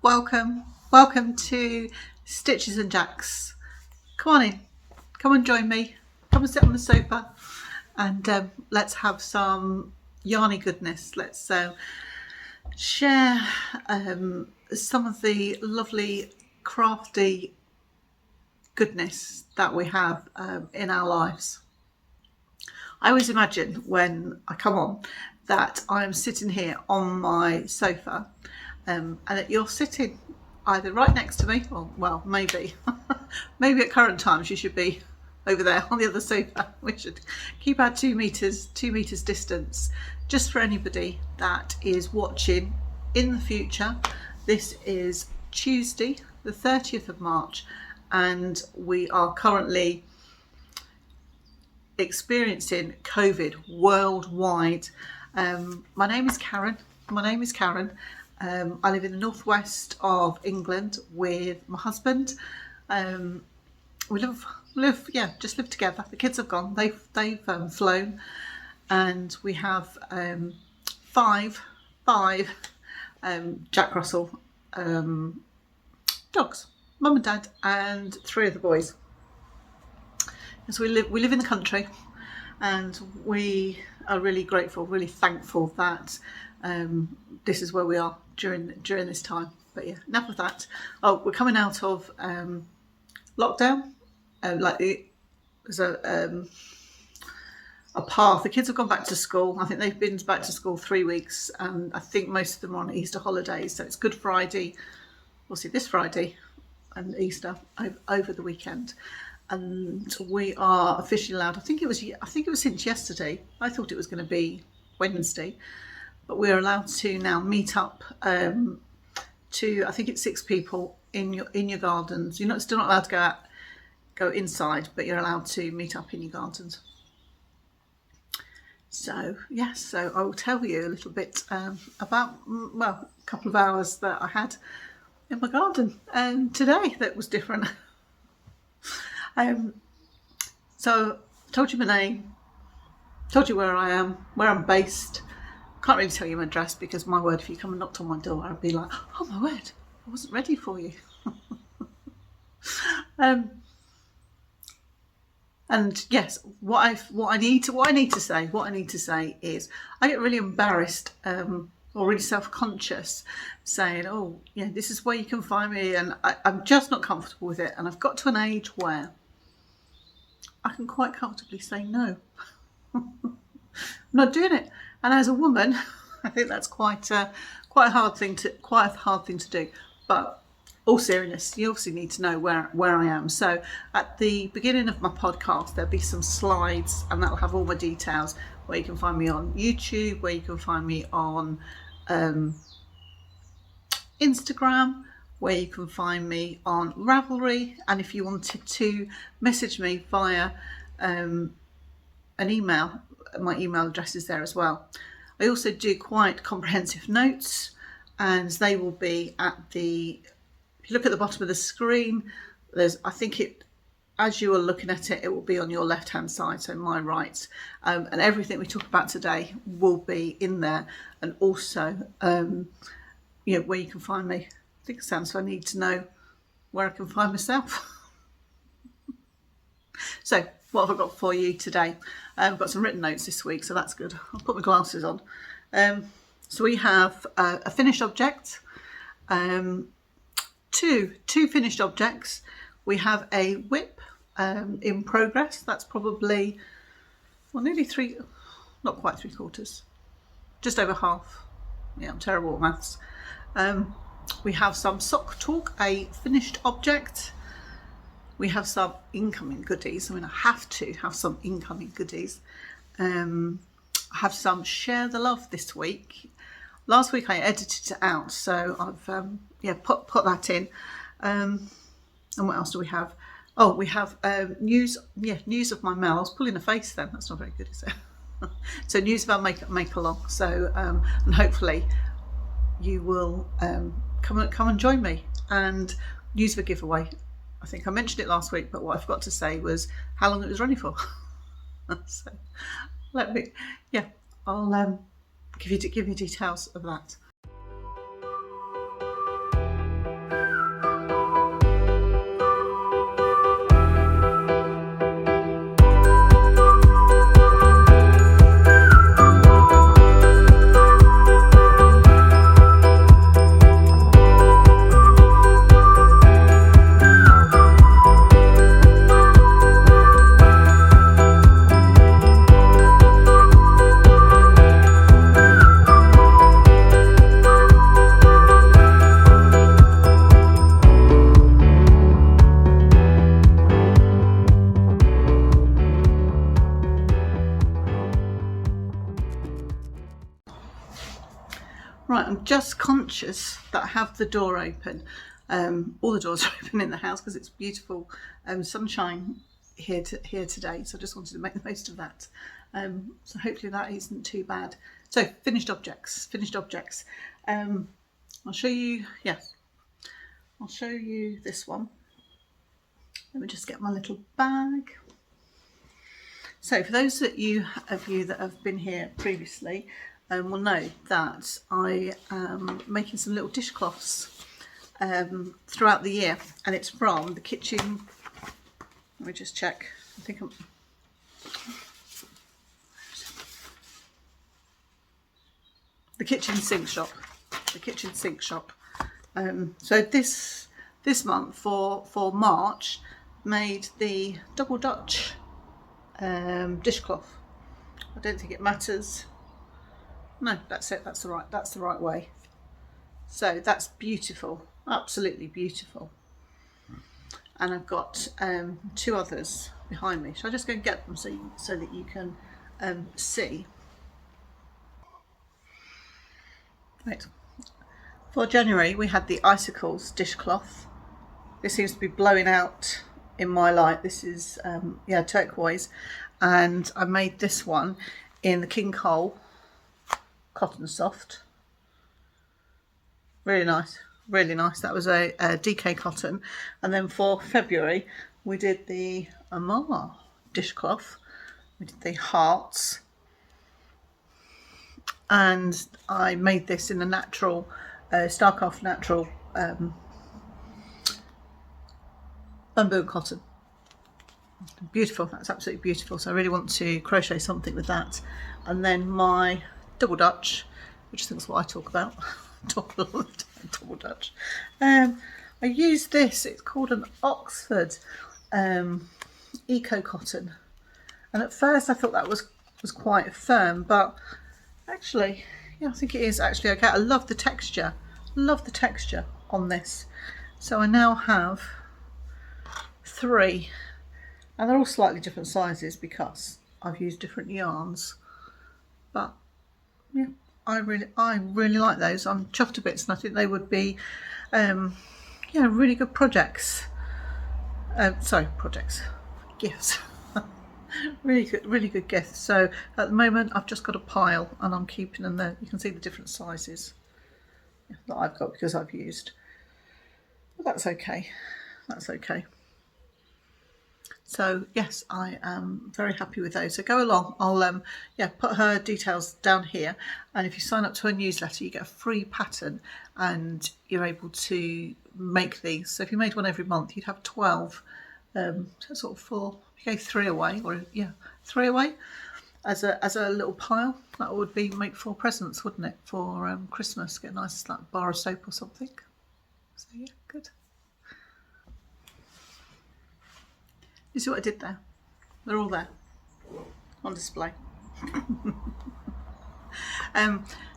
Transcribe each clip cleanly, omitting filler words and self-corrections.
Welcome to Stitches and Jacks. Come on in, come and join me, come and sit on the sofa and let's have some yarny goodness. Let's share some of the lovely crafty goodness that we have in our lives. I always imagine when I come on that I am sitting here on my sofa and that you're sitting either right next to me, or well, maybe maybe at current times you should be over there on the other sofa. We should keep our 2 meters distance, just for anybody that is watching in the future. This is Tuesday the 30th of March and we are currently experiencing COVID worldwide. My name is Karen. I live in the northwest of England with my husband. We just live together. The kids have gone. They've flown, and we have five Jack Russell dogs, mum and dad, and 3 of the boys. And so we live in the country, and we are really grateful, really thankful that this is where we are during this time. But yeah, enough of that. Oh, we're coming out of lockdown. There's a path. The kids have gone back to school. I think they've been back to school 3 weeks, and I think most of them are on Easter holidays. So it's Good Friday, this Friday, and Easter over the weekend. And we are officially allowed. I think it was since yesterday. I thought it was going to be Wednesday, but we're allowed to now meet up to, I think it's 6 people in your gardens. You're still not allowed to go inside, but you're allowed to meet up in your gardens. So yes, so I will tell you a little bit about a couple of hours that I had in my garden today that was different. So I told you my name, told you where I am, where I'm based. Can't really tell you my address because, my word, if you come and knocked on my door, I'd be like, oh my word, I wasn't ready for you. And yes, what I need to say is I get really embarrassed or really self-conscious saying, oh yeah, this is where you can find me, and I'm just not comfortable with it, and I've got to an age where I can quite comfortably say no. I'm not doing it. And as a woman, I think that's quite a hard thing to do. But all seriousness, you obviously need to know where I am. So at the beginning of my podcast, there'll be some slides, and that'll have all my details, where you can find me on YouTube, where you can find me on Instagram, where you can find me on Ravelry, and if you wanted to message me via an email, my email address is there as well. I also do quite comprehensive notes, and they will be if you look at the bottom of the screen, as you are looking at it, it will be on your left hand side, so my right, and everything we talk about today will be in there, and also where you can find me. I think it sounds so I need to know where I can find myself. So what have I got for you today? I've got some written notes this week, so that's good. I'll put my glasses on. So we have a finished object, 2 finished objects. We have a whip in progress. That's probably, nearly 3, not quite 3/4, just over half. Yeah, I'm terrible at maths. We have some sock talk, a finished object. We have some incoming goodies. I have to have some incoming goodies. I have some share the love this week. Last week I edited it out, so I've put that in. And what else do we have? Oh, we have news of my mail. I was pulling a face then. That's not very good, is it? So news of our make along. So and hopefully you will come and join me, and news of a giveaway. I think I mentioned it last week, but what I forgot to say was how long it was running for. So I'll give you details of that. Right, I'm just conscious that I have the door open. All the doors are open in the house because it's beautiful sunshine here today, so I just wanted to make the most of that. So hopefully that isn't too bad. So finished objects. I'll show you, I'll show you this one. Let me just get my little bag. So for those of you that have been here previously, will know that I am making some little dishcloths throughout the year, and it's from the kitchen. Let me just check. I think the kitchen sink shop. So this month for March made the double Dutch dishcloth. I don't think it matters. No, that's it. That's the right way. So that's beautiful, absolutely beautiful. And I've got 2 others behind me. Shall I just go and get them so that you can see? Right. For January, we had the icicles dishcloth. This seems to be blowing out in my light. This is turquoise, and I made this one in the King Cole cotton soft. Really nice. That was a DK cotton. And then for February we did the Amar dishcloth. We did the hearts, and I made this in a natural Starcraft natural bamboo cotton. Beautiful, that's absolutely beautiful. So I really want to crochet something with that. And then my double Dutch, which I think is what I talk about. Double Dutch. I used this, it's called an Oxford eco cotton, and at first I thought that was quite firm, but actually, yeah, I think it is actually okay. I love the texture on this. So I now have 3, and they're all slightly different sizes because I've used different yarns, but yeah, I really like those. I'm chuffed to bits, and I think they would be really good projects. Gifts. really good gifts. So at the moment I've just got a pile and I'm keeping them there. You can see the different sizes that I've got because I've used, but that's okay. So yes, I am very happy with those. So go along. I'll put her details down here, and if you sign up to her newsletter, you get a free pattern, and you're able to make these. So if you made one every month, you'd have 12. So sort of 4. If you gave 3 away, 3 away as a little pile, that would be make 4 presents, wouldn't it? For Christmas, get a nice like bar of soap or something. So yeah, good. You see what I did there? They're all there on display.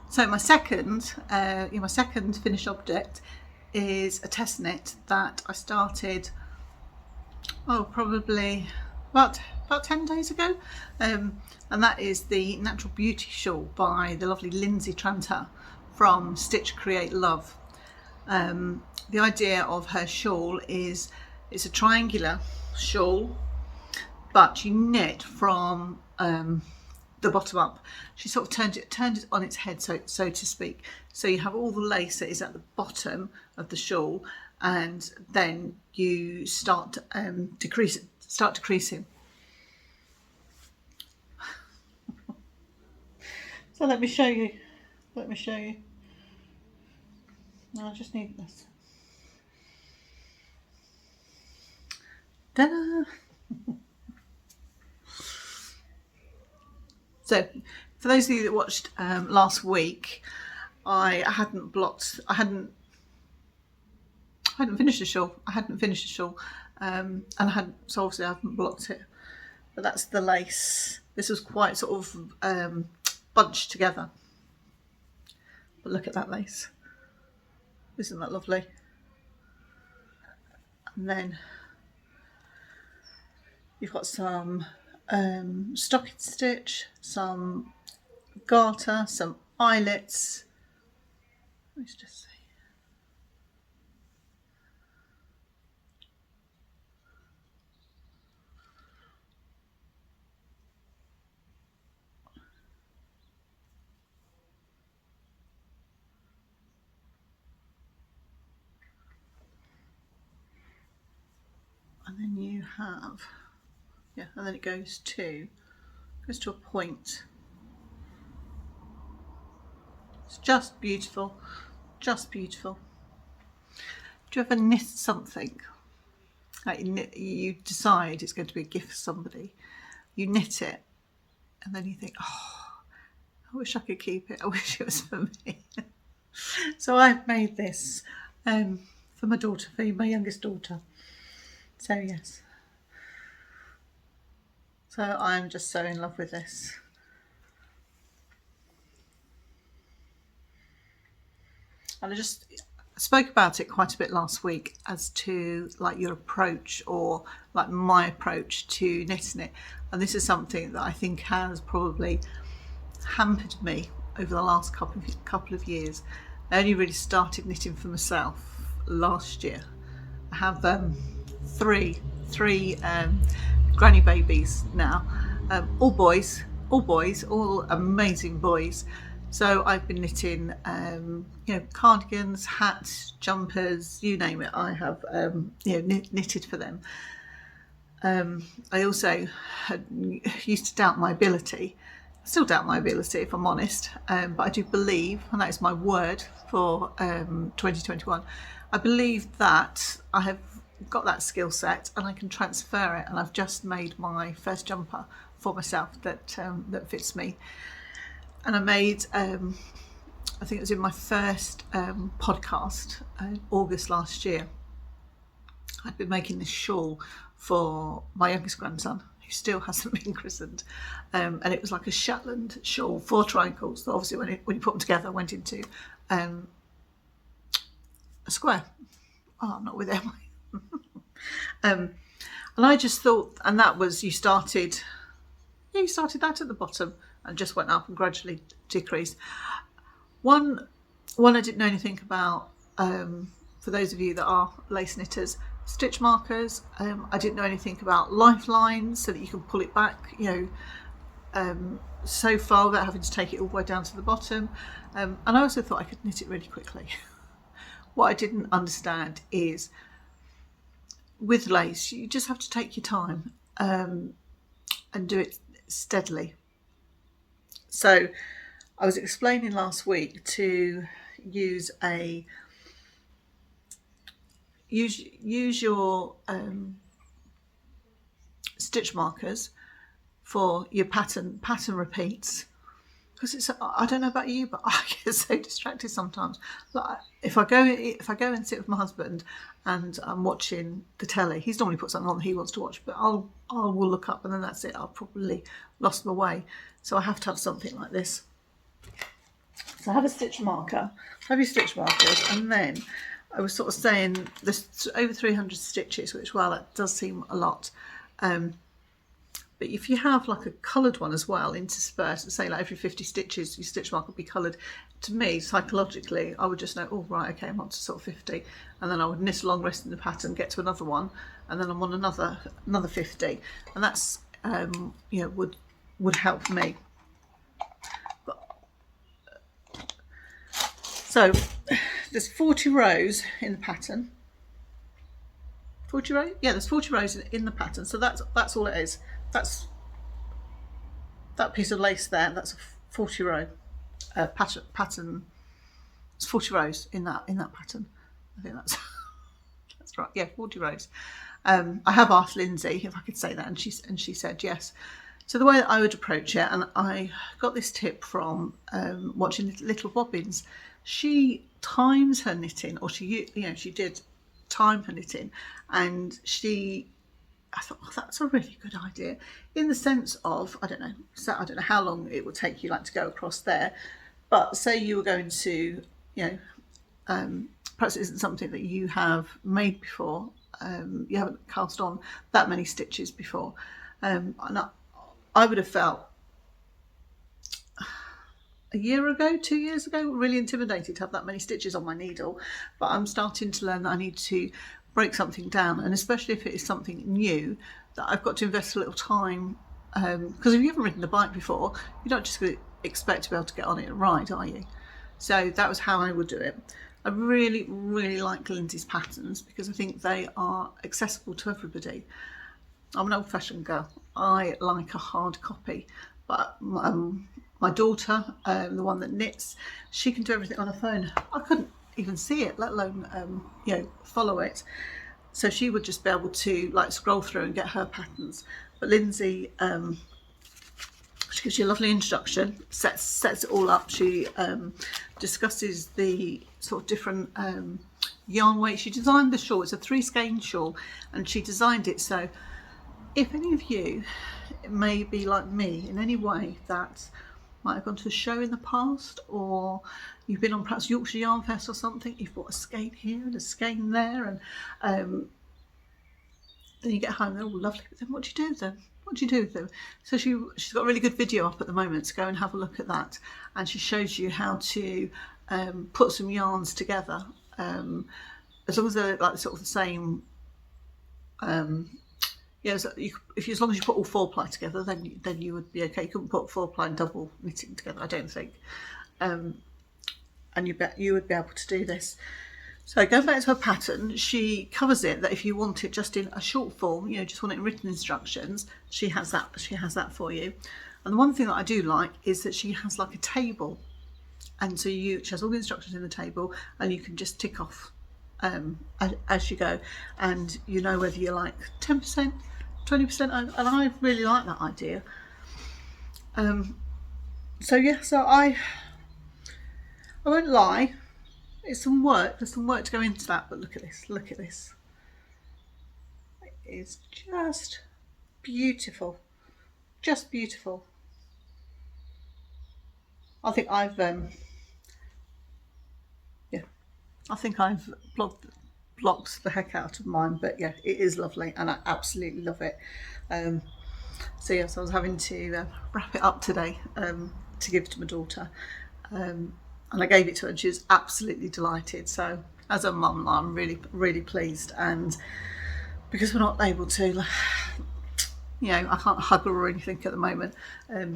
So my second finished object is a test knit that I started probably about 10 days ago, and that is the Natural Beauty Shawl by the lovely LYNDSEY TRANTER from Stitch Create Love. The idea of her shawl is it's a triangular shawl, but you knit from the bottom up. She sort of turned it on its head, so to speak. So you have all the lace that is at the bottom of the shawl, and then you start decreasing. So let me show you. No, I just need this. Ta-da! So for those of you that watched last week, I hadn't finished the shawl. And so obviously I haven't blocked it. But that's the lace. This was quite sort of bunched together. But look at that lace. Isn't that lovely? And then you've got some stocking stitch, some garter, some eyelets, Let's just see. And then you have, yeah, and then it goes to a point. It's just beautiful, just beautiful. Do you ever knit something, like you decide it's going to be a gift for somebody, you knit it, and then you think, oh, I wish I could keep it, I wish it was for me. So I've made this for my daughter, for my youngest daughter. So yes. So I'm just so in love with this. And I just spoke about it quite a bit last week as to like your approach, or like my approach to knitting it. And this is something that I think has probably hampered me over the last couple of years. I only really started knitting for myself last year. I have three granny babies now, all boys, all amazing boys. So I've been knitting, you know, cardigans, hats, jumpers, you name it. I have, you know, knitted for them. I also used to doubt my ability. I still doubt my ability, if I'm honest, but I do believe, and that is my word for 2021, I believe that I have got that skill set and I can transfer it, and I've just made my first jumper for myself that fits me. And I made, I think it was in my first podcast, August last year. I'd been making this shawl for my youngest grandson, who still hasn't been christened, and it was like a Shetland shawl, 4 triangles that obviously when you put them together went into a square. Oh, I'm not with them. And I just thought, and that was, you started that at the bottom and just went up and gradually decreased. One I didn't know anything about, for those of you that are lace knitters, stitch markers. I didn't know anything about lifelines so that you can pull it back, you know, so far without having to take it all the way down to the bottom. And I also thought I could knit it really quickly. What I didn't understand is, with lace, you just have to take your time and do it steadily. So I was explaining last week to use your stitch markers for your pattern repeats, because it's, I don't know about you, but I get so distracted sometimes. Like if I go and sit with my husband and I'm watching the telly, he's normally put something on that he wants to watch, but I will look up and then that's it. I've probably lost my way. So I have to have something like this. So I have a stitch marker, have your stitch markers, and then I was sort of saying there's over 300 stitches, which, well, that does seem a lot. But if you have like a coloured one as well, interspersed, say like every 50 stitches, your stitch mark would be coloured. To me, psychologically, I would just know, oh, right, okay, I'm on to sort of 50. And then I would knit along the rest of the pattern, get to another one, and then I'm on another 50. And that's, you know, would help me. So there's 40 rows in the pattern. 40 rows? Yeah, there's 40 rows in the pattern. So that's all it is. That's that piece of lace there. That's a 40 row pattern. It's 40 rows in that pattern. I think that's that's right. Yeah, 40 rows. I have asked Lindsay if I could say that, and she said yes. So the way that I would approach it, and I got this tip from watching Little Bobbins. She times her knitting, or she did time her knitting, and I thought, oh, that's a really good idea, in the sense of, I don't know how long it would take you like to go across there, but say you were going to, you know, perhaps it isn't something that you have made before, you haven't cast on that many stitches before, and I would have felt a year ago, 2 years ago, really intimidated to have that many stitches on my needle, but I'm starting to learn that I need to break something down, and especially if it is something new, that I've got to invest a little time, because if you haven't ridden a bike before, you're not just going to expect to be able to get on it and ride, are you? So that was how I would do it. I really, really like Lindsay's patterns because I think they are accessible to everybody. I'm an old-fashioned girl. I like a hard copy, but my daughter, the one that knits, she can do everything on her phone. I couldn't even see it, let alone you know, follow it. So she would just be able to like scroll through and get her patterns. But Lindsay, she gives you a lovely introduction, sets it all up. She discusses the sort of different yarn weights. She designed the shawl. It's a 3-skein shawl, and she designed it so if any of you may be like me in any way that might have gone to a show in the past, or you've been on perhaps Yorkshire Yarn Fest or something, you've bought a skein here and a skein there, and then you get home, they're all lovely, but then what do you do with them? What do you do with them? So she's got a really good video up at the moment, so go and have a look at that, and she shows you how to put some yarns together, as long as they're like sort of the same. Yeah, so as long as you put all 4-ply together, then you would be okay. You couldn't put 4-ply and double knitting together, I don't think. And you would be able to do this. So going back to her pattern, she covers it that if you want it just in a short form, you know, just want it in written instructions, she has that. She has that for you. And the one thing that I do like is that she has like a table, and so she has all the instructions in the table, and you can just tick off as you go, and you know whether you're like 10%, 20%, and I really like that idea. So yeah, so I won't lie, it's some work. There's some work to go into that, but look at this. Look at this. It is just beautiful, just beautiful. I think I've I think I've blocked the heck out of mine, but yeah, it is lovely and I absolutely love it. So yes, I was having to wrap it up today to give to my daughter, and I gave it to her and she was absolutely delighted. So as a mum, I'm really, really pleased, and because we're not able to, you know, I can't hug her or anything at the moment,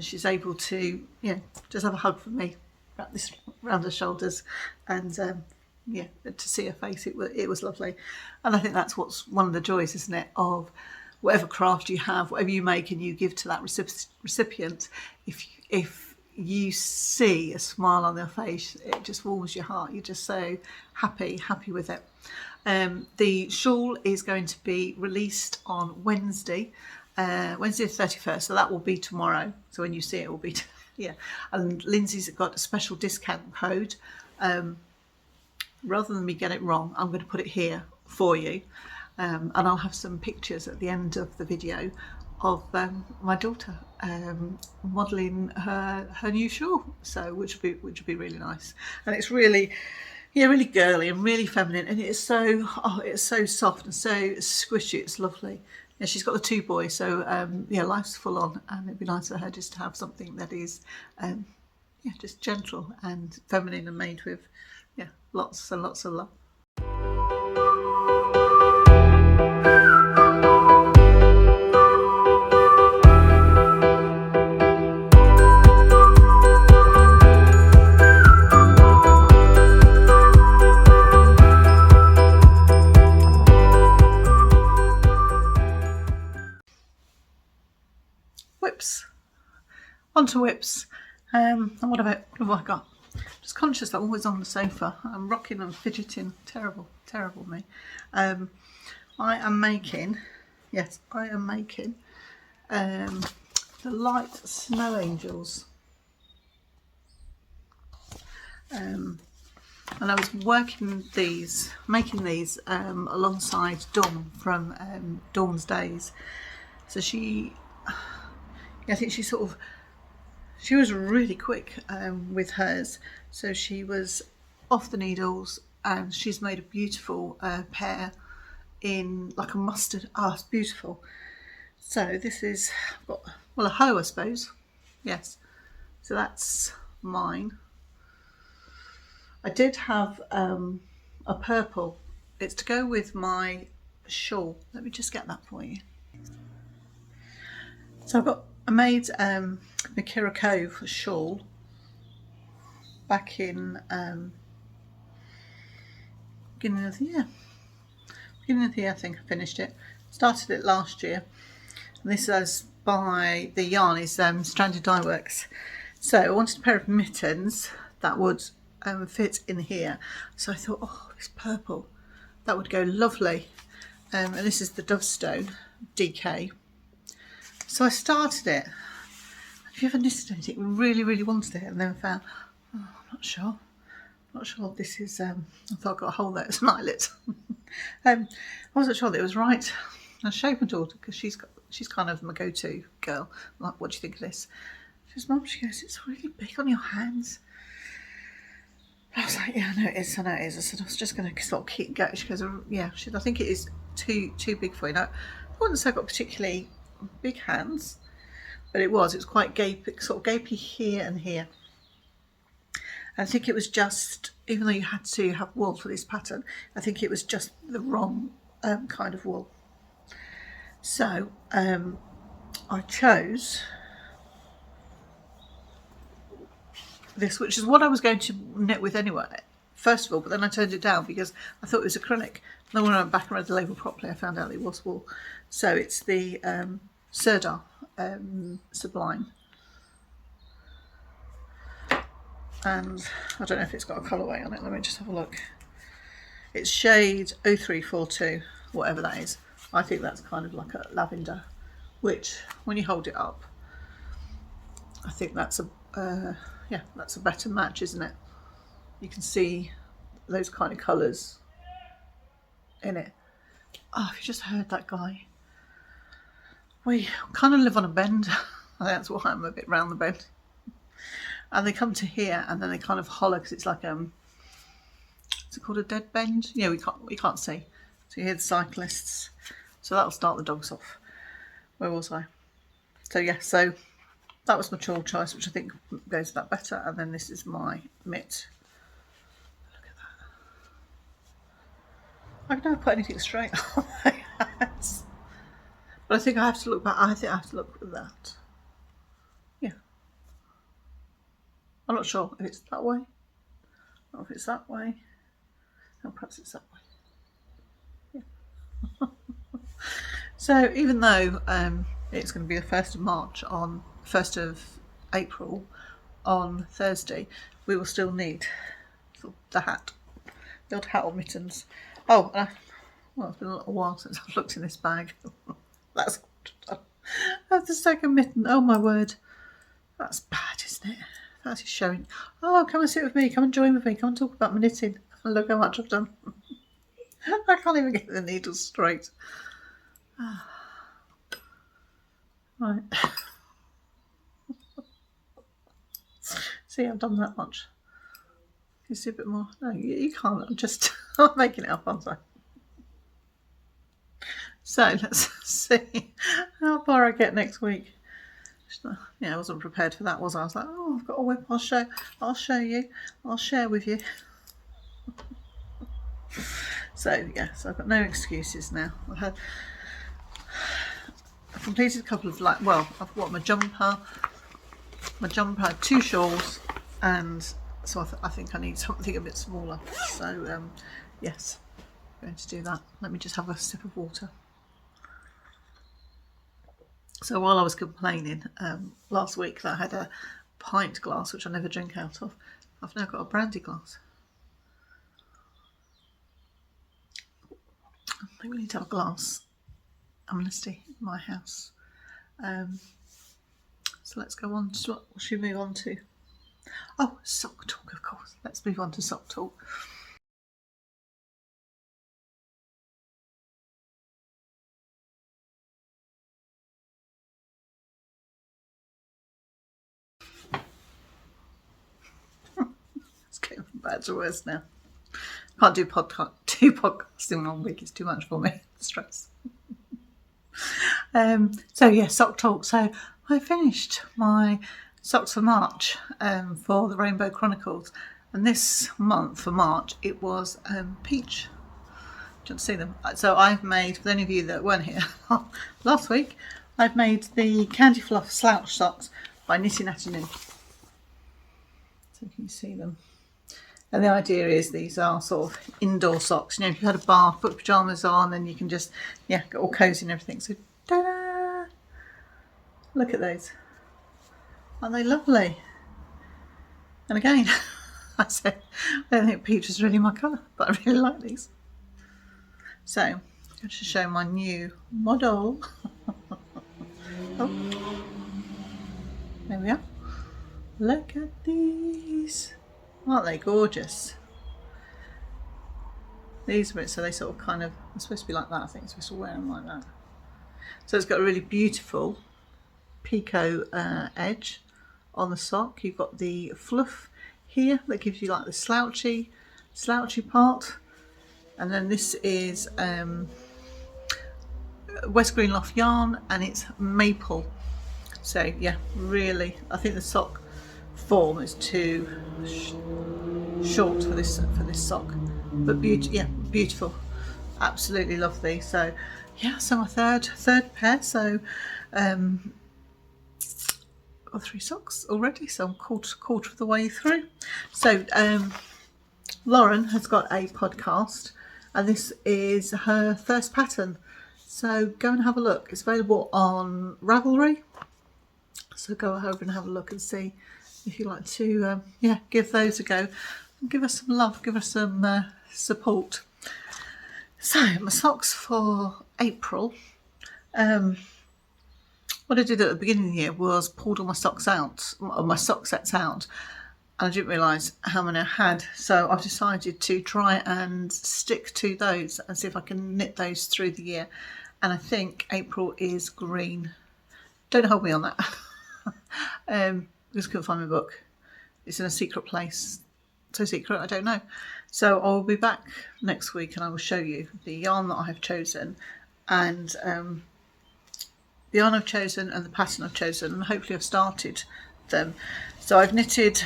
she's able to, you know, just have a hug from me, wrap this around her shoulders, and yeah, to see her face, it was lovely. And I think that's what's one of the joys, isn't it, of whatever craft you have, whatever you make and you give to that recipient, if you see a smile on their face, it just warms your heart. You're just so happy with it. The shawl is going to be released on Wednesday the 31st, so that will be tomorrow. So when you see it, it will be yeah. And Lindsay's got a special discount code. Rather than me get it wrong, I'm going to put it here for you, and I'll have some pictures at the end of the video of my daughter modelling her new shawl, so which would be really nice. And it's really, yeah, really girly and really feminine, and it's so soft and so squishy. It's lovely. Yeah, she's got the 2 boys, so yeah, life's full on, and it'd be nice for her just to have something that is yeah, just gentle and feminine and made with, yeah, lots and lots of love. Whips. Onto whips. And what have I got? Just conscious that I'm always on the sofa. I'm rocking and fidgeting. Terrible me. I am making the light snow angels. And I was making these alongside Dawn from Dawn's Days. So I think she was really quick with hers. So she was off the needles, and she's made a beautiful pair in like a mustard. Oh, it's beautiful. So this is, well, a hoe, I suppose. Yes. So that's mine. I did have a purple. It's to go with my shawl. Let me just get that for you. So I made Makira Cove shawl back in beginning of the year. Beginning of the year, I think I finished it. Started it last year. And this is by the YARNY's Stranded Dye Works. So I wanted a pair of mittens that would fit in here. So I thought, oh, this purple, that would go lovely. And this is the Dovestone DK. So I started it. Have you ever knitted anything? Really, really wanted it, and then found, oh, I'm not sure. Not sure this is. I thought I got a hole there. It's an eyelet. I wasn't sure that it was right. I showed my daughter because she's kind of my go-to girl. I'm like, what do you think of this? She goes, Mum, she goes, it's really big on your hands. I was like, yeah, I know it is. I know it is. I said I was just going to sort of keep going. She goes, oh, yeah. She said, I think it is too big for you. Now, I wouldn't say I got particularly big hands, but it was quite gapey, sort of gapey here and here. And I think it was just, even though you had to have wool for this pattern, I think it was just the wrong kind of wool. So I chose this, which is what I was going to knit with anyway, first of all, but then I turned it down because I thought it was acrylic. And then when I went back and read the label properly, I found out it was wool. So it's the Serdar Sublime. And I don't know if it's got a colourway on it. Let me just have a look. It's shade 0342, whatever that is. I think that's kind of like a lavender, which when you hold it up, I think that's a yeah, that's a better match, isn't it? You can see those kind of colours in it. Oh, if you just heard that guy. We kind of live on a bend. I think that's why I'm a bit round the bend. And they come to here and then they kind of holler because it's like is it called a dead bend? Yeah, we can't see. So you hear the cyclists. So that'll start the dogs off. Where was I? So yeah, so that was my shawl choice, which I think goes with that better. And then this is my mitt. Look at that. I can never put anything straight on my hands. But I think I have to look back. I think I have to look at that. Yeah. I'm not sure if it's that way or if it's that way. No, perhaps it's that way. Yeah. So even though it's going to be the 1st of March on 1st of April on Thursday, we will still need the hat, the old hat or mittens. Oh, well, it's been a little while since I've looked in this bag. That's the second mitten. Oh my word, that's bad, isn't it? That is showing. Oh, come and sit with me. Come and join with me. Come and talk about my knitting. Look how much I've done. I can't even get the needles straight. Right. See, I've done that much. Can you see a bit more? No, you can't. I'm making it up, aren't I? So let's see how far I get next week. Yeah, I wasn't prepared for that, was I? I was like, oh, I've got a whip. I'll show you. I'll share with you. So yeah, so I've got no excuses now. I've completed a couple of I've got my jumper, 2 shawls, and so I think I need something a bit smaller. So yes, I'm going to do that. Let me just have a sip of water. So while I was complaining last week that I had a pint glass, which I never drink out of, I've now got a brandy glass. I think we need to have a glass amnesty in my house. So let's go on to what should we move on to? Oh, sock talk, of course. Let's move on to sock talk. It's getting from bad to worse now. Can't do podcasting in 1 week. It's too much for me. Stress. So yeah, sock talk. So I finished my socks for March for the Rainbow Chronicles, and this month for March it was peach. Do you want to see them? So I've made, for any of you that weren't here last week, I've made the CANDYFLUFF slouch socks by Knitty Natty New. So you can see them. And the idea is these are sort of indoor socks. You know, if you had a bath, put pyjamas on, and you can just, yeah, get all cosy and everything. So, ta-da! Look at those. Aren't they lovely? And again, I said, I don't think peach is really my colour, but I really like these. So, I'm going to show my new model. Oh, there we are. Look at these. Aren't they gorgeous? These are it, so they sort of kind of, they're supposed to be like that, I think. It's supposed to wear them like that. So it's got a really beautiful picot edge on the sock. You've got the fluff here that gives you like the slouchy part. And then this is West Green Loft yarn, and it's maple. So yeah, really, I think the sock form is too short for this sock, but beautiful, absolutely love these. So yeah, so my third pair. So got 3 socks already, so I'm quarter of the way through. So Lauren has got a podcast, and this is her first pattern, so go and have a look. It's available on Ravelry, so go over and have a look and see if you like to yeah, give those a go and give us some love, give us some support. So my socks for April, what I did at the beginning of the year was pulled all my socks out, or my sock sets out, and I didn't realise how many I had, so I've decided to try and stick to those and see if I can knit those through the year. And I think April is green. Don't hold me on that. Just couldn't find my book. It's in a secret place. So secret, I don't know. So I'll be back next week and I will show you the yarn that I have chosen, and the yarn I've chosen and the pattern I've chosen, and hopefully I've started them. So I've knitted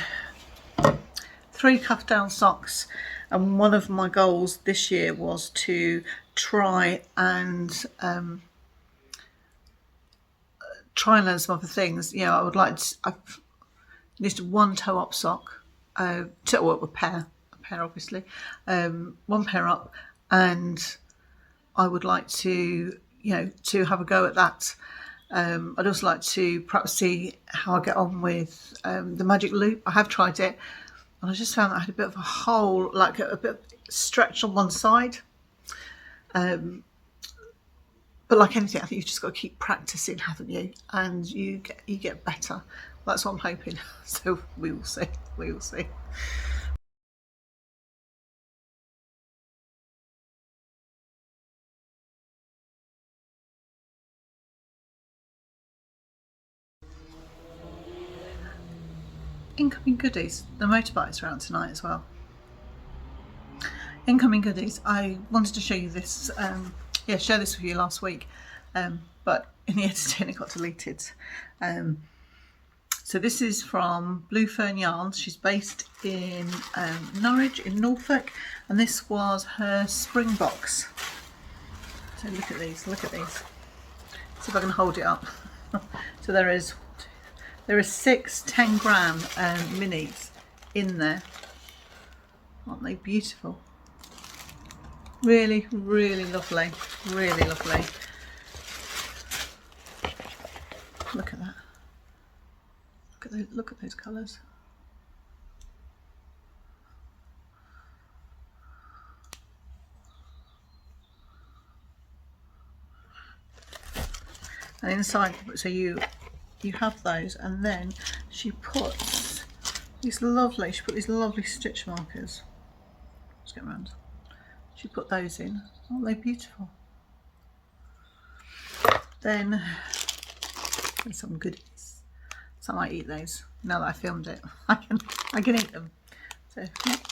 3 cuff down socks, and one of my goals this year was to try and learn some other things. You know, I would like to, I've knitted 1 toe up sock, a pair obviously, 1 pair up, and I would like to, you know, to have a go at that. I'd also like to perhaps see how I get on with the magic loop. I have tried it, and I just found that I had a bit of a hole, like a bit of stretch on one side. But like anything, I think you've just got to keep practicing, haven't you? And you get better. That's what I'm hoping. So we will see. We will see. Incoming goodies. The motorbike's around tonight as well. Incoming goodies. I wanted to show you this. Yeah, share this with you last week, but in the editing it got deleted. So this is from Blue Fern Yarns. She's based in Norwich in Norfolk, and this was her spring box. So look at these, look at these. See if I can hold it up. So there are 6 10-gram minis in there. Aren't they beautiful? Really, really lovely, really lovely. Look at that. Look at those colours. And inside, so you have those, and then she put these lovely stitch markers. Let's get around. She put those in. Aren't they beautiful? Then there's some goodies. So I might eat those now that I filmed it. I can eat them. So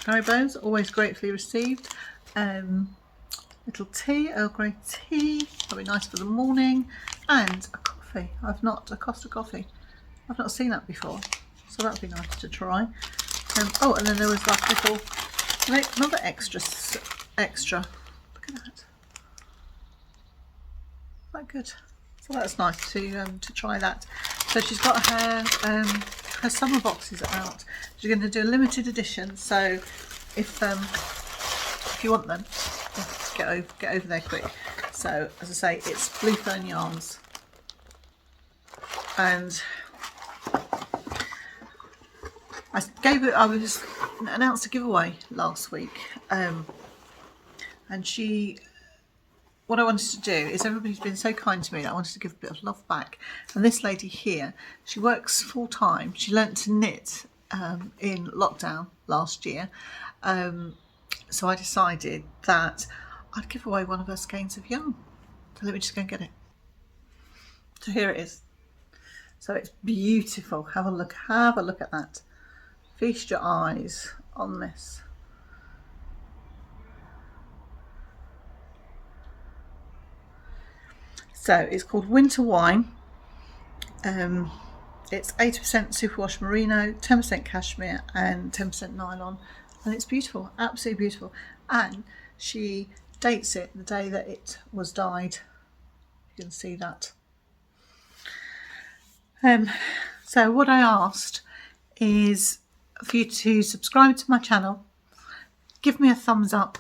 Haribo's, always gratefully received. Little tea, Earl Grey tea, that'll be nice for the morning, and a coffee. A Costa coffee. I've not seen that before. so that'd be nice to try. Oh, and then there was that little, another extra. Look at that. Quite good. So that's nice to try that. So she's got her summer boxes out. She's going to do a limited edition. So if you want them, get over there quick. So as I say, it's Blue Fern yarns, and I was announced a giveaway last week, and what I wanted to do is, everybody's been so kind to me that I wanted to give a bit of love back. And this lady here, she works full time. She learnt to knit in lockdown last year, so I decided that I'd give away one of her skeins of yarn. So let me just go and get it. So here it is. So it's beautiful. Have a look at that. Feast your eyes on this. So it's called Winter Wine. It's 80% superwash merino, 10% cashmere and 10% nylon, and it's beautiful, absolutely beautiful. And she dates it the day that it was dyed. You can see that. So what I asked is for you to subscribe to my channel, give me a thumbs up,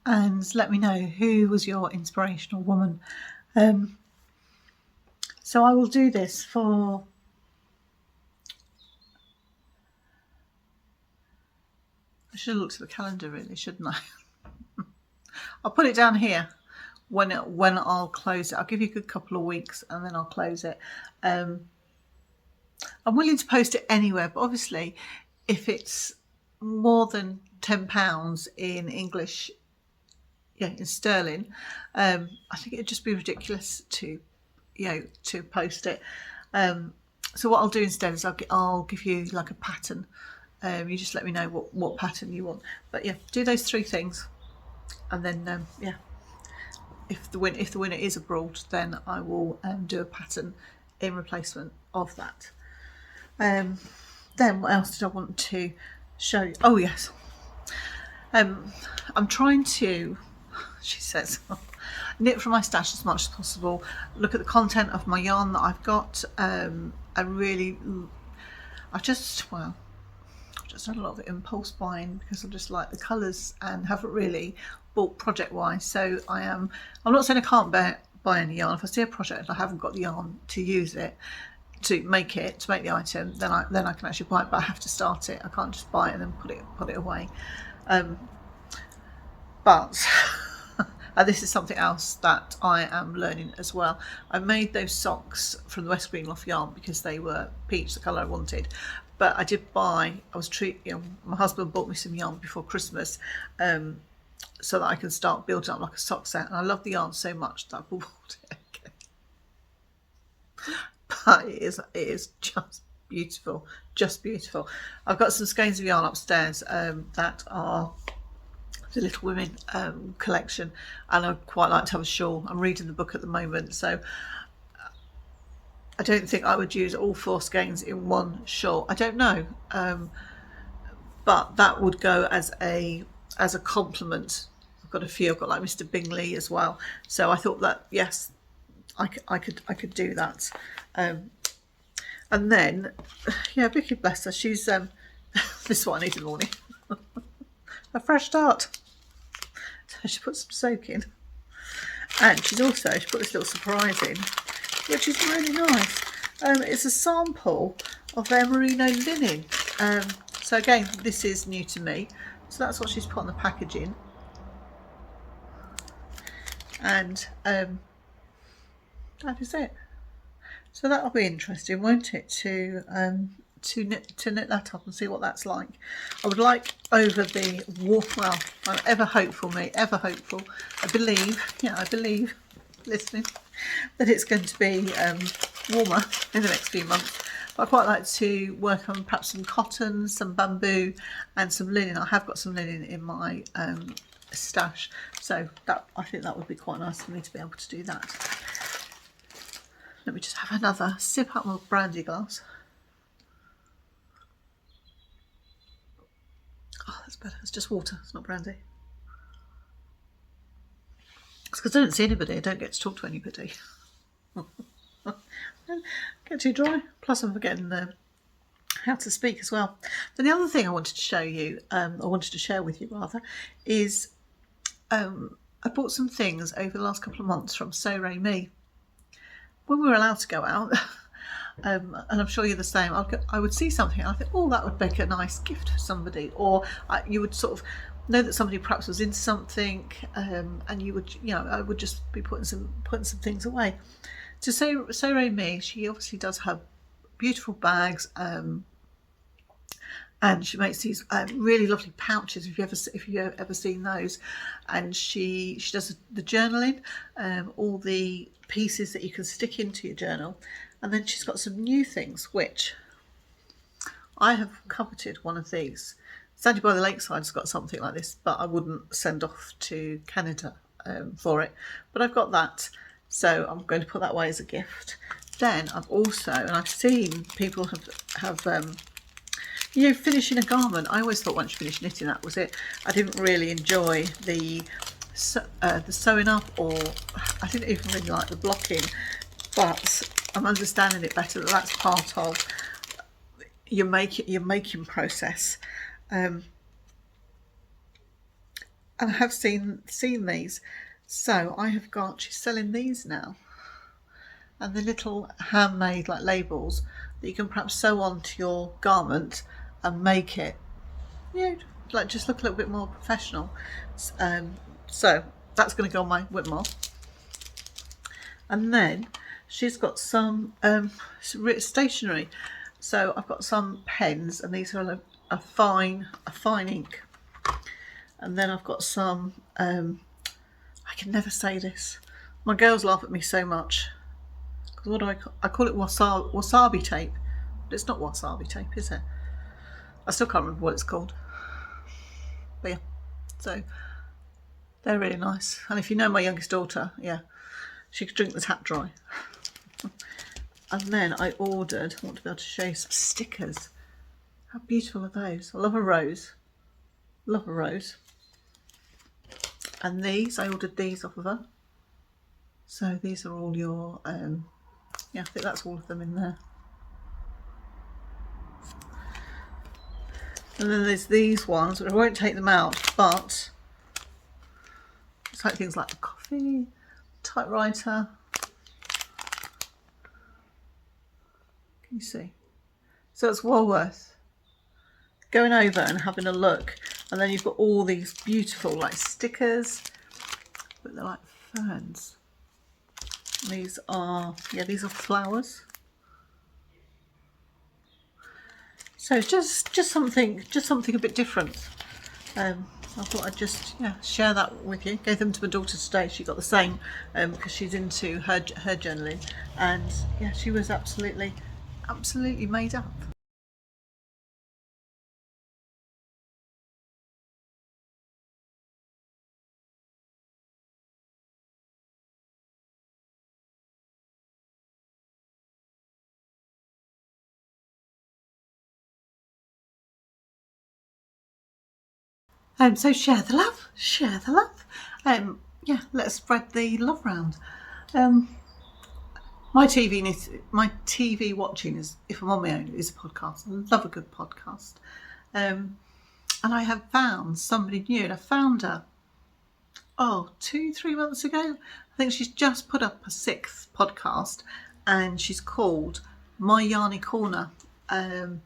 and let me know who was your inspirational woman. So I will do this for I should have looked at the calendar really, shouldn't I? I'll put it down here when I'll close it. I'll give you a good couple of weeks and then I'll close it. I'm willing to post it anywhere, but obviously if it's more than £10 in English, in sterling, I think it'd just be ridiculous to post it. So what I'll do instead is I'll give you like a pattern. You just let me know what pattern you want. But yeah, do those 3 things, and then if the winner is abroad, then I will do a pattern in replacement of that. Then what else did I want to show you? Oh yes, I'm trying to, she says, knit from my stash as much as possible. Look at the content of my yarn that I've got. I've just done a lot of impulse buying because I just like the colours and haven't really bought project wise. So I'm not saying I can't buy any yarn. If I see a project and I haven't got the yarn to use it, to make the item, then I can actually buy it, but I have to start it. I can't just buy it and then put it away. But and this is something else that I am learning as well. I made those socks from the West Green Loft yarn because they were peach, the colour I wanted. But I did buy, my husband bought me some yarn before Christmas, so that I can start building up like a sock set. And I love the yarn so much that I bought it again. But it is just beautiful, just beautiful. I've got some skeins of yarn upstairs that are the Little Women collection, and I'd quite like to have a shawl. I'm reading the book at the moment, so I don't think I would use all 4 skeins in one shawl. I don't know, but that would go as a compliment. I've got a few. I've got like Mr. Bingley as well, so I thought that yes, I could do that. And then Vicky, bless her, she's this is what I need in the morning. A fresh start. So she put some soak in, and she put this little surprise in, which is really nice. It's a sample of their merino linen. So again, this is new to me. So that's what she's put on the packaging. And that is it. So that'll be interesting, won't it, to knit that up and see what that's like. I would like over the well, I'm ever hopeful, ever hopeful. I believe, listening, that it's going to be warmer in the next few months. But I'd quite like to work on perhaps some cotton, some bamboo and some linen. I have got some linen in my stash, so I think that would be quite nice for me to be able to do that. Let me just have another sip out my brandy glass. That's better. It's just water. It's not brandy. It's because I don't see anybody. I don't get to talk to anybody. Get too dry. Plus I'm forgetting how to speak as well. Then the other thing I wanted to show you, I wanted to share with you rather, is I bought some things over the last couple of months from So Ray Me. When we were allowed to go out, and I'm sure you're the same, I would see something and I think, oh, that would make a nice gift for somebody, or you would sort of know that somebody perhaps was into something, and you would, you know, I would just be putting some things away. To So Ray Me, she obviously does have beautiful bags, and she makes these really lovely pouches. If you've ever seen those, and she does the journaling, all the pieces that you can stick into your journal, and then she's got some new things which I have coveted. One of these, Sandy by the Lakeside's got something like this, but I wouldn't send off to Canada for it. But I've got that, so I'm going to put that away as a gift. Then I've also, and I've seen people have you know, finishing a garment. I always thought once you finish knitting, that was it. I didn't really enjoy the sewing up, or I didn't even really like the blocking, but I'm understanding it better, that's part of your making process. And I have seen these, so I have got, she's selling these now, and the little handmade like labels that you can perhaps sew onto your garment and make it, you know, like just look a little bit more professional. So that's going to go on my wipsMAL. And then she's got some stationery. So I've got some pens, and these are a fine ink. And then I've got some, I can never say this. My girls laugh at me so much. Because what do I call it? Wasabi tape. But it's not wasabi tape, is it? I still can't remember what it's called. But yeah, so they're really nice. And if you know my youngest daughter, yeah, she could drink the tap dry. And then I ordered, I want to be able to show you some stickers. How beautiful are those? I love a rose. Love a rose. And these, I ordered these off of her. So these are all your, yeah, I think that's all of them in there. And then there's these ones, I won't take them out, but it's like things like the coffee, typewriter. Can you see? So it's well worth going over and having a look. And then you've got all these beautiful like stickers, but they're like ferns. These are, yeah, these are flowers. So just something a bit different. I thought I'd just, yeah, share that with you. Gave them to my daughter today. She got the same because she's into her journaling, and yeah, she was absolutely made up. So share the love, share the love. Yeah, let's spread the love round. My TV watching is, if I'm on my own, is a podcast. I love a good podcast. And I have found somebody new, and I found her, 2-3 months ago. I think she's just put up a 6th podcast, and she's called My Yarny Corner. And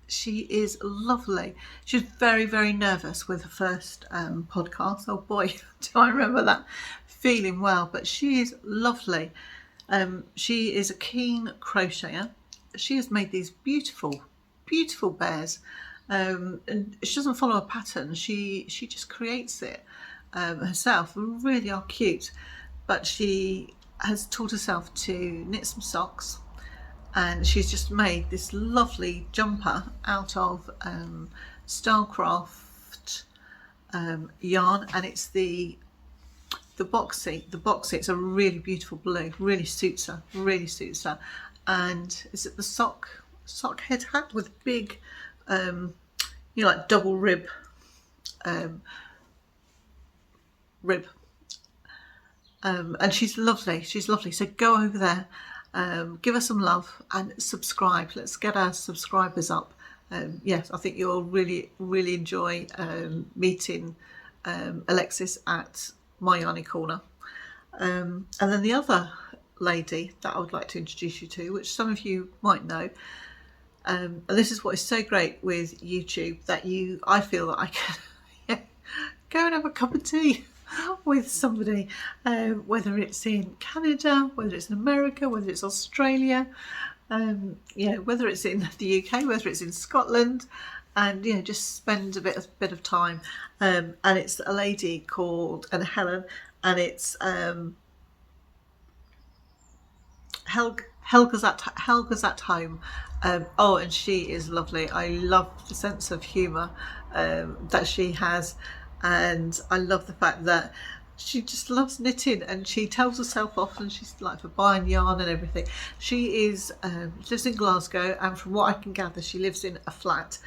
she is lovely. She was very, very nervous with her first podcast. Oh boy, do I remember that feeling well. But she is lovely. She is a keen crocheter. She has made these beautiful, beautiful bears. And she doesn't follow a pattern. She just creates it herself. They really are cute. But she has taught herself to knit some socks. And she's just made this lovely jumper out of Starcraft yarn, and it's the boxy. It's a really beautiful blue. Really suits her. And is it the sock head hat with big you know, like double rib, and she's lovely. She's lovely. So go over there, give her some love and subscribe. Let's get our subscribers up. Yes, I think you'll really enjoy meeting Alexis at my Yarny Corner. And then the other lady that I would like to introduce you to, which some of you might know, and this is what is so great with YouTube, that I feel that I can go and have a cup of tea with somebody, whether it's in Canada, whether it's in America, whether it's Australia, whether it's in the UK, whether it's in Scotland, and just spend a bit of time. And it's a lady called Helen, and it's HELGASATHOME. Oh, and she is lovely. I love the sense of humour that she has, and I love the fact that she just loves knitting, and she tells herself off, and she's like for buying yarn and everything. She is lives in Glasgow, and from what I can gather, she lives in a flat.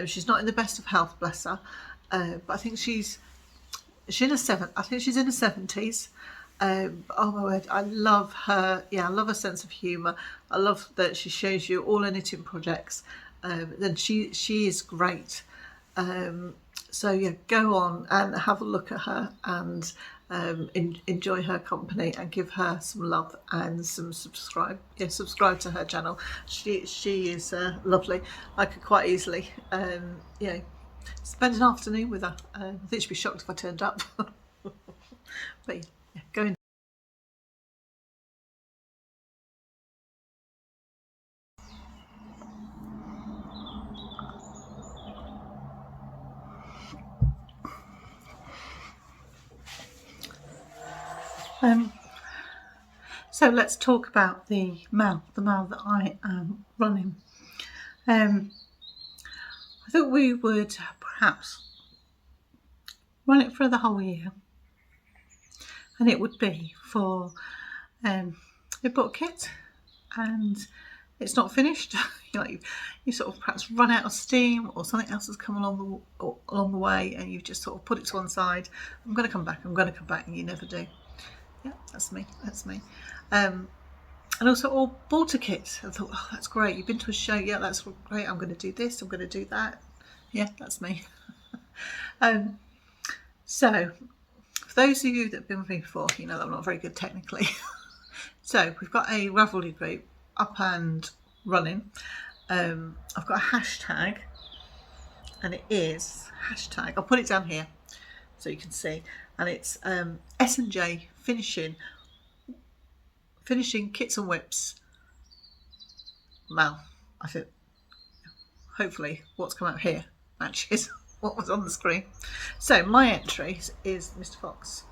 She's not in the best of health, bless her, but I think she's in her 70s. Oh my word, I love her. Yeah, I love her sense of humour. I love that she shows you all her knitting projects. Then she is great. So yeah, go on and have a look at her and enjoy her company and give her some love and some subscribe to her channel. She is lovely. I could quite easily spend an afternoon with her. I think she'd be shocked if I turned up. But yeah, go in. So let's talk about the MAL that I am running. I thought we would perhaps run it for the whole year, and it would be for a book kit, and it's not finished. You sort of perhaps run out of steam, or something else has come along the way, and you've just sort of put it to one side. I'm going to come back, and you never do. Yeah, that's me. And also, or bought a kit and thought, oh, that's great, you've been to a show, yeah, that's great, I'm going to do this, I'm going to do that. Yeah, that's me. So for those of you that have been with me before, you know that I'm not very good technically. So we've got a Ravelry group up and running. I've got a hashtag, and it is hashtag, I'll put it down here so you can see, and it's S&J finishing kits and whips MAL. I think hopefully what's come out here matches what was on the screen. So my entry is Mr. Fox.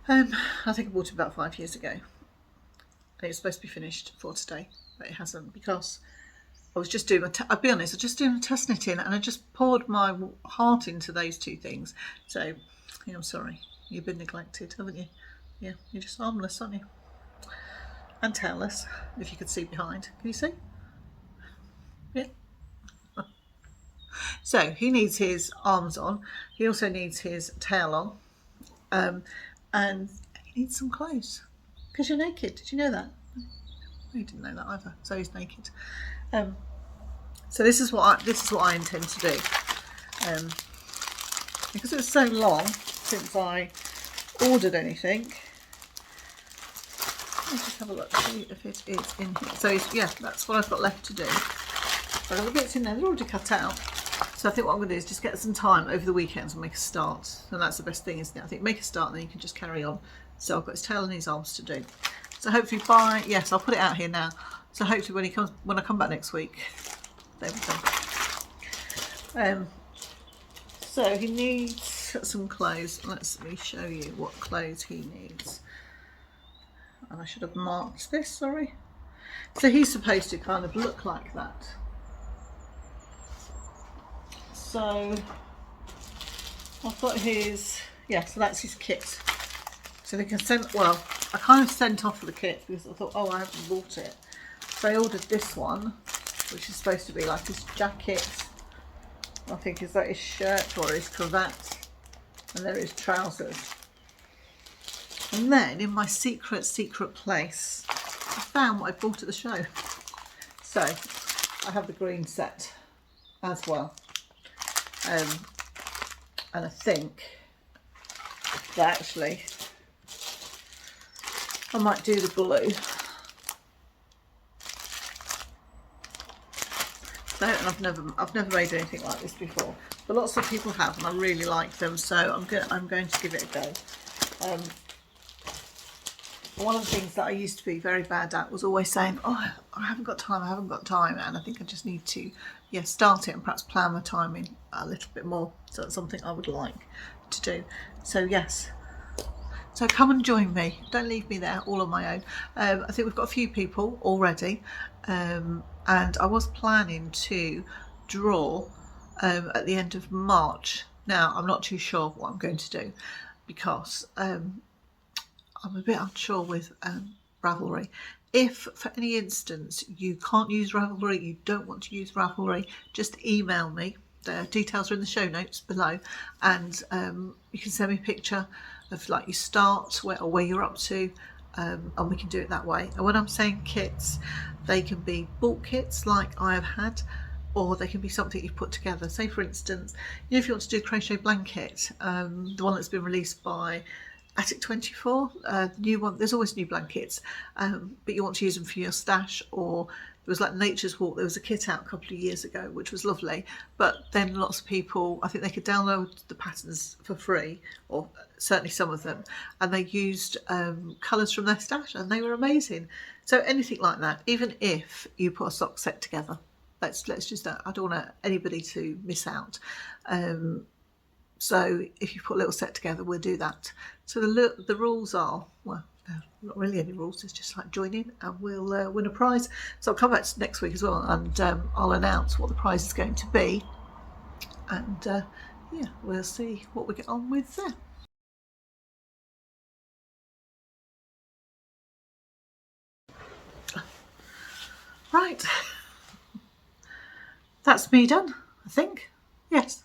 I think I bought it about 5 years ago. It's supposed to be finished for today, but it hasn't, because I was just doing I'll be honest, I was just doing a test knitting, and I just poured my heart into those two things. So I'm sorry, you've been neglected, haven't you? Yeah, you're just armless, aren't you? And tailless, if you could see behind. Can you see? Yeah. So he needs his arms on. He also needs his tail on. And he needs some clothes, because you're naked. Did you know that? You didn't know that either. So he's naked. So this is what I intend to do. Because it was so long since I ordered anything. Let's just have a look, see if it is in here. So yeah, that's what I've got left to do. I've got the bits in there, they're already cut out. So I think what I'm going to do is just get some time over the weekends and make a start. And that's the best thing, isn't it? I think make a start, and then you can just carry on. So I've got his tail and his arms to do. So hopefully yes, I'll put it out here now. So hopefully when I come back next week, there we go. So he needs some clothes. Let me show you what clothes he needs. And I should have marked this, sorry. So he's supposed to kind of look like that. So I've got his, so that's his kit. So they can send, well, I kind of sent off the kit because I thought, oh, I haven't bought it. So I ordered this one, which is supposed to be like his jacket I think is that his shirt or his cravat, and there is trousers. And then in my secret place, I found what I bought at the show. So I have the green set as well. And I think that actually I might do the blue. So, and I've never made anything like this before, but lots of people have, and I really like them. So I'm going to give it a go. One of the things that I used to be very bad at was always saying, oh, I haven't got time, and I think I just need to, yeah, start it and perhaps plan my timing a little bit more. So that's something I would like to do. So yes, so come and join me. Don't leave me there all on my own. I think we've got a few people already, and I was planning to draw at the end of March. Now I'm not too sure what I'm going to do, because I'm a bit unsure with Ravelry. If for any instance you can't use Ravelry, you don't want to use Ravelry, just email me. The details are in the show notes below, and you can send me a picture of like your start or where you're up to, and we can do it that way. And when I'm saying kits, they can be bulk kits like I have had, or they can be something you've put together. Say for instance, you know, if you want to do a crochet blanket, the one that's been released by Attic 24, new one. There's always new blankets, but you want to use them for your stash. Or it was like Nature's Walk, there was a kit out a couple of years ago which was lovely, but then lots of people, I think they could download the patterns for free, or certainly some of them, and they used colours from their stash, and they were amazing. So anything like that, even if you put a sock set together, let's just, I don't want anybody to miss out. So if you put a little set together, we'll do that. So the rules are, well, not really any rules, it's just like join in and we'll win a prize. So I'll come back next week as well, and I'll announce what the prize is going to be, and yeah, we'll see what we get on with there. Right, that's me done, I think. Yes,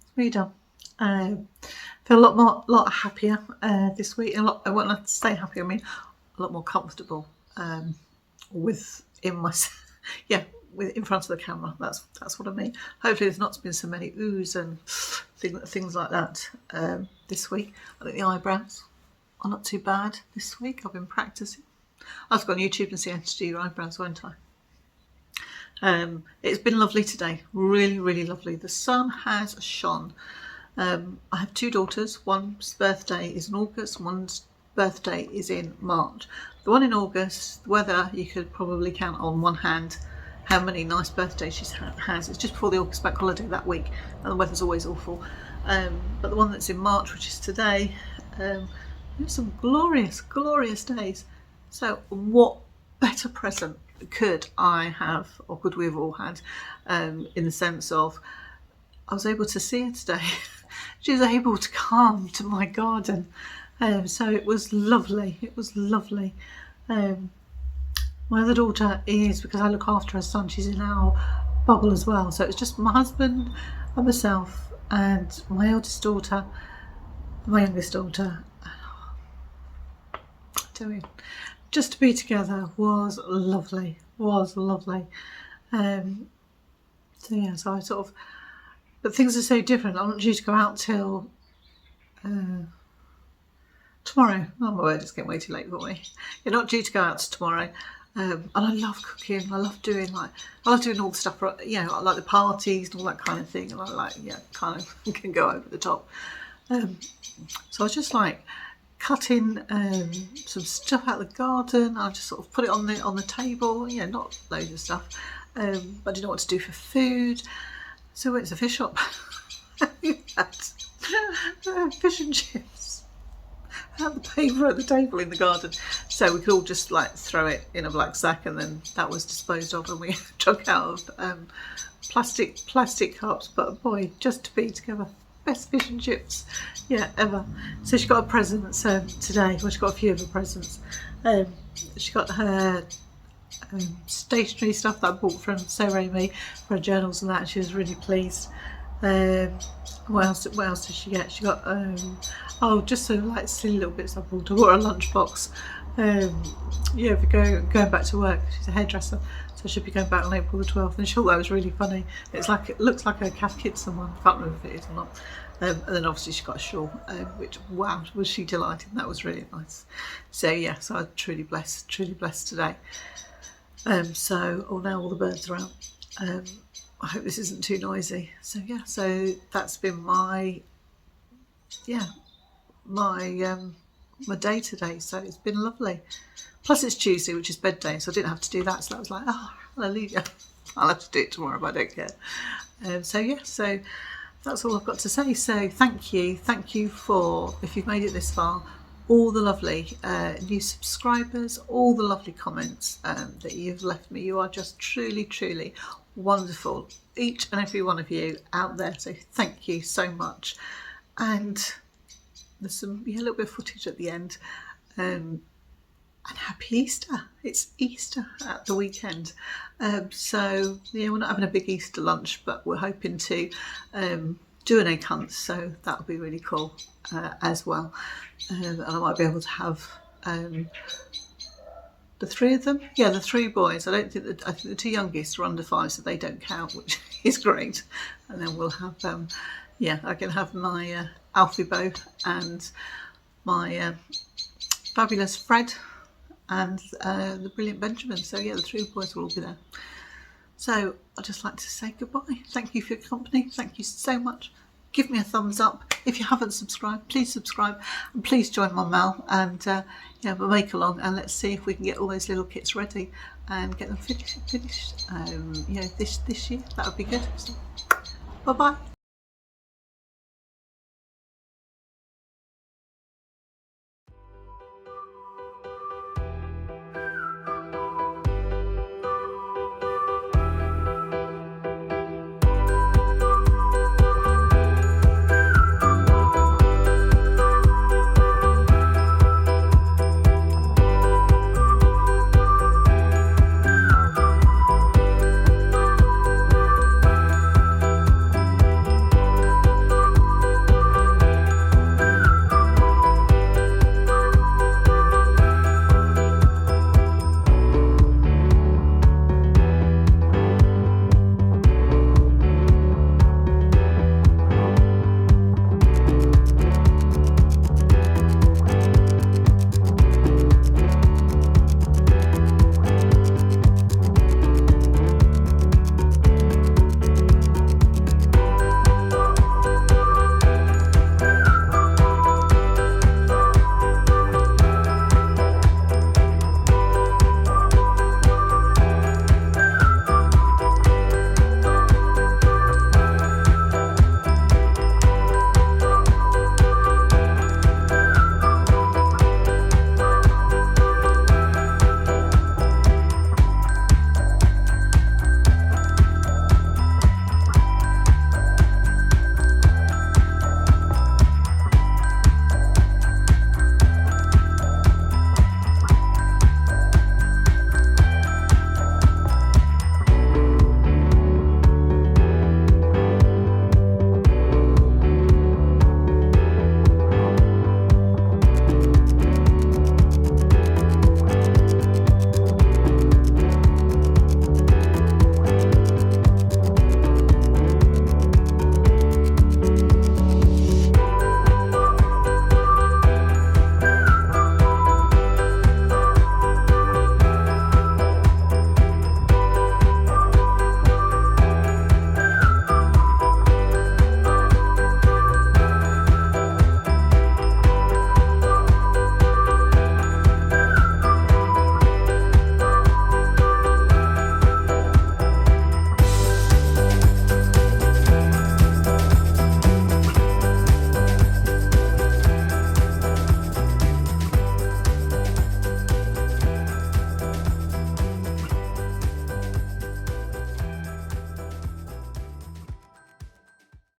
it's me done. Feel a lot happier this week. When I say happy, I mean a lot more comfortable in front of the camera. That's what I mean. Hopefully, there's not been so many oohs and things like that this week. I think the eyebrows are not too bad this week. I've been practicing. I've got on YouTube and see how to do your eyebrows, won't I? It's been lovely today. Really, really lovely. The sun has shone. I have two daughters. One's birthday is in August, one's birthday is in March. The one in August, the weather, you could probably count on one hand how many nice birthdays she has. It's just before the August bank holiday that week, and the weather's always awful. But the one that's in March, which is today, there's some glorious, glorious days. So what better present could I have, or could we have all had, in the sense of I was able to see her today. She was able to come to my garden, so it was lovely. It was lovely. My other daughter is, because I look after her son, she's in our bubble as well. So it's just my husband and myself and my eldest daughter, my youngest daughter. Just to be together was lovely. So yeah, so I sort of. But things are so different. I'm not due to go out till tomorrow. Oh my word, it's getting way too late for me. You're not due to go out tomorrow. And I love cooking. I love doing all the stuff, you know, like the parties and all that kind of thing. And I like, yeah, kind of can go over the top. So I was just like cutting some stuff out of the garden. I just sort of put it on the table. You know, not loads of stuff. But I didn't know what to do for food. So I went to the fish shop. We had fish and chips out the paper at the table in the garden. So we could all just like throw it in a black sack, and then that was disposed of, and we took out of plastic cups. But boy, just to be together, best fish and chips, yeah, ever. So she got a present today. Well, she got a few of her presents. She got her stationery stuff that I bought from So Amy for her journals and that. She was really pleased. What else did she get? She got oh, just so like silly little bits I bought. I bought her a lunchbox. Yeah, for going back to work. She's a hairdresser, so she'll be going back on April the 12th. And she thought that was really funny. It's like, it looks like a Cath Kidston one. I can't remember if it is or not. And then obviously she got a shawl, which, wow, was she delighted. That was really nice. So yeah, so I'm truly blessed today. So, oh, now all the birds are out. I hope this isn't too noisy. So yeah, so that's been my day today. So it's been lovely. Plus it's Tuesday, which is bed day, so I didn't have to do that. So that was like, oh, hallelujah. I'll have to do it tomorrow, but I don't care. So yeah, so that's all I've got to say. So thank you for, if you've made it this far, all the lovely new subscribers, all the lovely comments that you've left me. You are just truly wonderful, each and every one of you out there. So thank you so much. And there's some a little bit of footage at the end. And happy Easter. It's Easter at the weekend. So yeah, we're not having a big Easter lunch, but we're hoping to do an egg hunt, so that'll be really cool as well. And I might be able to have the three of them. Yeah, the three boys. I think the two youngest are under 5, so they don't count, which is great. And then we'll have yeah, I can have my Alfie Bow and my fabulous Fred and the brilliant Benjamin. So yeah, the 3 boys will all be there. So I'd just like to say goodbye. Thank you for your company. Thank you so much. Give me a thumbs up. If you haven't subscribed, please subscribe, and please join my Mal, and yeah, we'll make along, and let's see if we can get all those little kits ready and get them finished you know, this year. That would be good. So, bye bye.